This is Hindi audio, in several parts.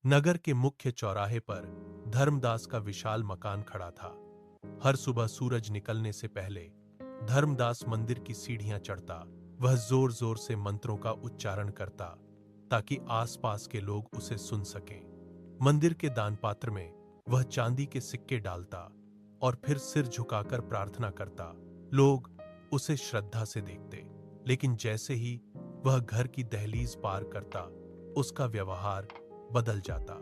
नगर के मुख्य चौराहे पर धर्मदास का विशाल मकान खड़ा था। हर सुबह सूरज निकलने से पहले धर्मदास मंदिर की सीढ़ियां चढ़ता। वह जोर जोर से मंत्रों का उच्चारण करता ताकि आसपास के लोग उसे सुन सकें। मंदिर के दान पात्र में वह चांदी के सिक्के डालता और फिर सिर झुकाकर प्रार्थना करता। लोग उसे श्रद्धा से देखते, लेकिन जैसे ही वह घर की दहलीज पार करता, उसका व्यवहार बदल जाता।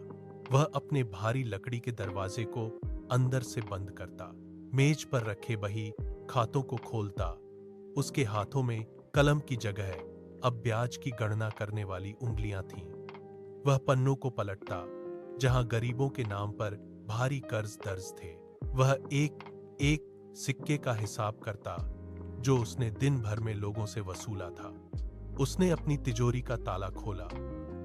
वह अपने भारी लकड़ी के दरवाजे को अंदर से बंद करता, मेज पर रखे बही खातों को खोलता। उसके हाथों में कलम की जगह अब ब्याज की गणना करने वाली उंगलियां थीं। वह पन्नों को पलटता जहां गरीबों के नाम पर भारी कर्ज दर्ज थे। वह एक एक सिक्के का हिसाब करता जो उसने दिन भर में लोगों से वसूला था। उसने अपनी तिजोरी का ताला खोला,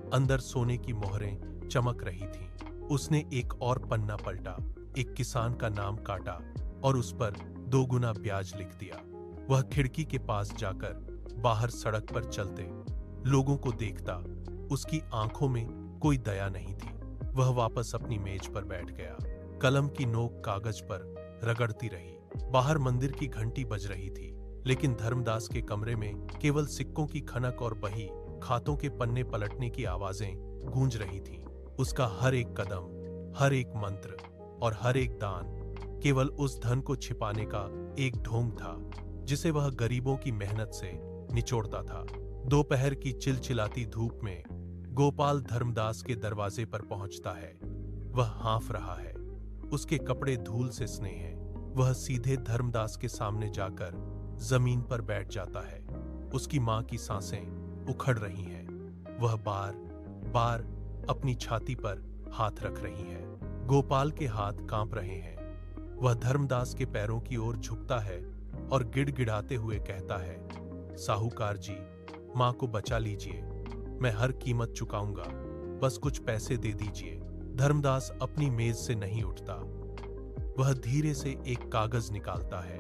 अंदर सोने की मोहरें चमक रही थीं। उसने एक और पन्ना पलटा, एक किसान का नाम काटा और उस पर 2 गुना ब्याज लिख दिया। वह खिड़की के पास जाकर बाहर सड़क पर चलते लोगों को देखता। उसकी आंखों में कोई दया नहीं थी। वह वापस अपनी मेज पर बैठ गया। कलम की नोक कागज पर रगड़ती रही। बाहर मंदिर की घंटी बज रही थी, लेकिन धर्मदास के कमरे में केवल सिक्कों की खनक और बही खातों के पन्ने पलटने की आवाजें गूंज रही थीं। उसका हर एक कदम, हर एक मंत्र और हर एक दान केवल उस धन को छिपाने का एक ढोंग था जिसे वह गरीबों की मेहनत से निचोड़ता था। दोपहर की चिलचिलाती धूप में गोपाल धर्मदास के दरवाजे पर पहुंचता है। वह हाँफ रहा है, उसके कपड़े धूल से सने हैं। वह सीधे धर्मदास के सामने जाकर जमीन पर बैठ जाता है। उसकी मां की सांसें उखड़ रही हैं। वह बार बार अपनी छाती पर हाथ रख रही है। गोपाल के हाथ कांप रहे हैं। वह धर्मदास के पैरों की ओर झुकता है और गिड़गिड़ाते हुए कहता है, साहूकार जी, मां को बचा लीजिए, मैं हर कीमत चुकाऊंगा, बस कुछ पैसे दे दीजिए। धर्मदास अपनी मेज से नहीं उठता। वह धीरे से एक कागज निकालता है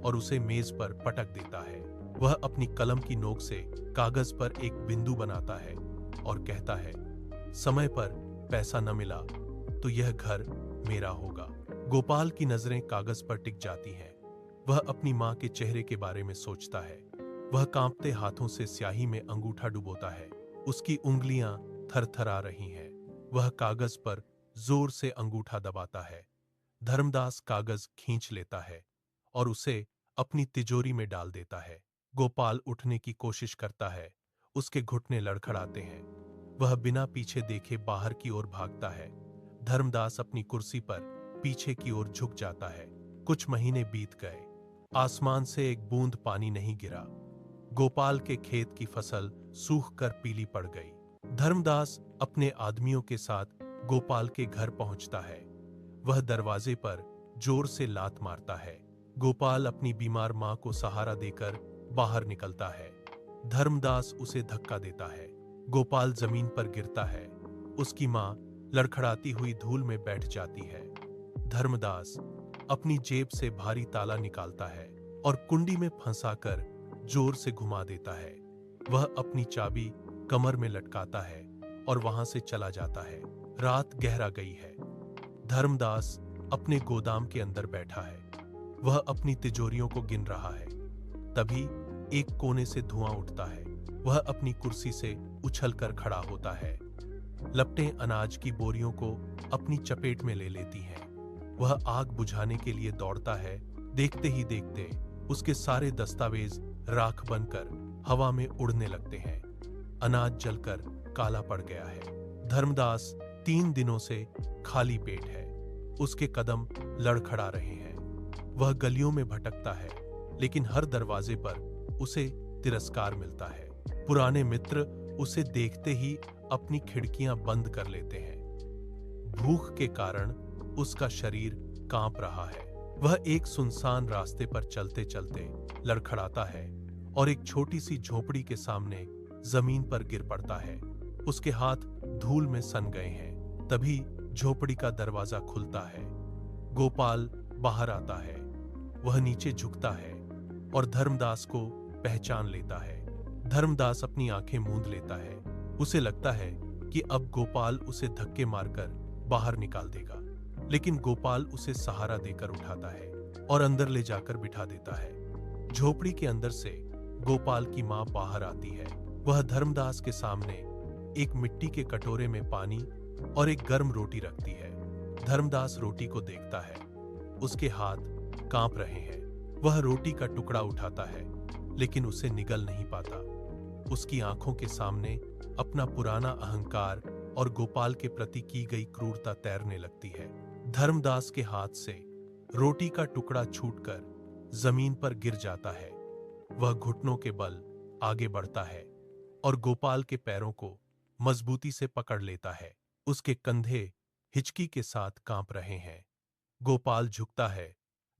और उसे मेज पर पटक देता है। वह अपनी कलम की नोक से कागज पर एक बिंदु बनाता है और कहता है, समय पर पैसा न मिला तो यह घर मेरा होगा। गोपाल की नजरें कागज पर टिक जाती हैं। वह अपनी मां के चेहरे के बारे में सोचता है। वह कांपते हाथों से स्याही में अंगूठा डुबोता है। उसकी उंगलियां थरथरा रही हैं। वह कागज पर जोर से अंगूठा दबाता है। धर्मदास कागज खींच लेता है और उसे अपनी तिजोरी में डाल देता है। गोपाल उठने की कोशिश करता है। उसके घुटने लड़खड़ाते हैं। वह बिना पीछे देखे बाहर की ओर भागता है। धर्मदास अपनी कुर्सी पर पीछे की ओर झुक जाता है। कुछ महीने बीत गए। आसमान से एक बूंद पानी नहीं गिरा। गोपाल के खेत की फसल सूख कर पीली पड़ गई। धर्मदास अपने आदमियों के साथ गोपाल के घर पहुंचता है। वह दरवाजे पर जोर से लात मारता है। गोपाल अपनी बीमार मां को सहारा देकर बाहर निकलता है। धर्मदास उसे धक्का देता है। गोपाल जमीन पर गिरता है। उसकी मां लड़खड़ाती हुई धूल में बैठ जाती है। धर्मदास अपनी जेब से भारी ताला निकालता है और कुंडी में फंसाकर जोर से घुमा देता है। वह अपनी चाबी कमर में लटकाता है और वहां से चला जाता है। रात गहरा गई है। धर्मदास अपने गोदाम के अंदर बैठा है। वह अपनी तिजोरियों को गिन रहा है। तभी एक कोने से धुआं उठता है। वह अपनी कुर्सी से उछलकर खड़ा होता है। लपटें अनाज की बोरियों को अपनी चपेट में ले लेती हैं। वह आग बुझाने के लिए दौड़ता है। देखते ही देखते उसके सारे दस्तावेज राख बनकर हवा में उड़ने लगते हैं। अनाज जलकर काला पड़ गया है। धर्मदास 3 दिनों से खाली पेट है। उसके कदम लड़खड़ा रहे हैं। वह गलियों में भटकता है, लेकिन हर दरवाजे पर उसे तिरस्कार मिलता है। पुराने मित्र उसे देखते ही अपनी खिड़कियां बंद कर लेते हैं। भूख के कारण उसका शरीर कांप रहा है। वह एक सुनसान रास्ते पर चलते चलते लड़खड़ाता है और एक छोटी सी झोपड़ी के सामने जमीन पर गिर पड़ता है। उसके हाथ धूल में सन गए हैं। तभी झोपड़ी का दरवाजा खुलता है। गोपाल बाहर आता है। वह नीचे झुकता है और धर्मदास को पहचान लेता है। धर्मदास अपनी आंखें मूंद लेता है। उसे लगता है कि अब गोपाल उसे धक्के मारकर बाहर निकाल देगा, लेकिन गोपाल उसे सहारा देकर उठाता है और अंदर ले जाकर बिठा देता है। झोपड़ी के अंदर से गोपाल की मां बाहर आती है। वह धर्मदास के सामने एक मिट्टी के कटोरे में पानी और एक गर्म रोटी रखती है। धर्मदास रोटी को देखता है, उसके हाथ कांप रहे हैं। वह रोटी का टुकड़ा उठाता है, लेकिन उसे निगल नहीं पाता। उसकी आंखों के सामने अपना पुराना अहंकार और गोपाल के प्रति की गई क्रूरता तैरने लगती है। धर्मदास के हाथ से रोटी का टुकड़ा छूटकर जमीन पर गिर जाता है। वह घुटनों के बल आगे बढ़ता है और गोपाल के पैरों को मजबूती से पकड़ लेता है। उसके कंधे हिचकी के साथ कांप रहे हैं। गोपाल झुकता है,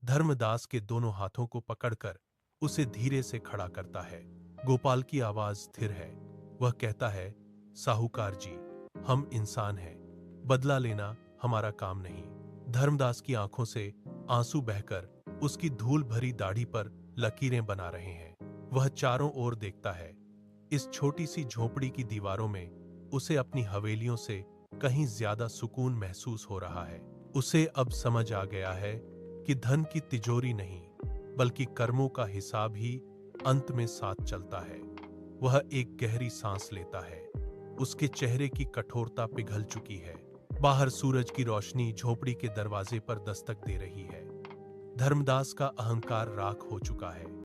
धर्मदास के दोनों हाथों को पकड़कर उसे धीरे से खड़ा करता है। गोपाल की आवाज स्थिर है। वह कहता है, साहूकार जी, हम इंसान हैं, बदला लेना हमारा काम नहीं। धर्मदास की आंखों से आंसू बहकर उसकी धूल भरी दाढ़ी पर लकीरें बना रहे हैं। वह चारों ओर देखता है। इस छोटी सी झोपड़ी की दीवारों में उसे अपनी हवेलियों से कहीं ज्यादा सुकून महसूस हो रहा है। उसे अब समझ आ गया है कि धन की तिजोरी नहीं, बल्कि कर्मों का हिसाब ही अंत में साथ चलता है। वह एक गहरी सांस लेता है। उसके चेहरे की कठोरता पिघल चुकी है। बाहर सूरज की रोशनी झोपड़ी के दरवाजे पर दस्तक दे रही है। धर्मदास का अहंकार राख हो चुका है।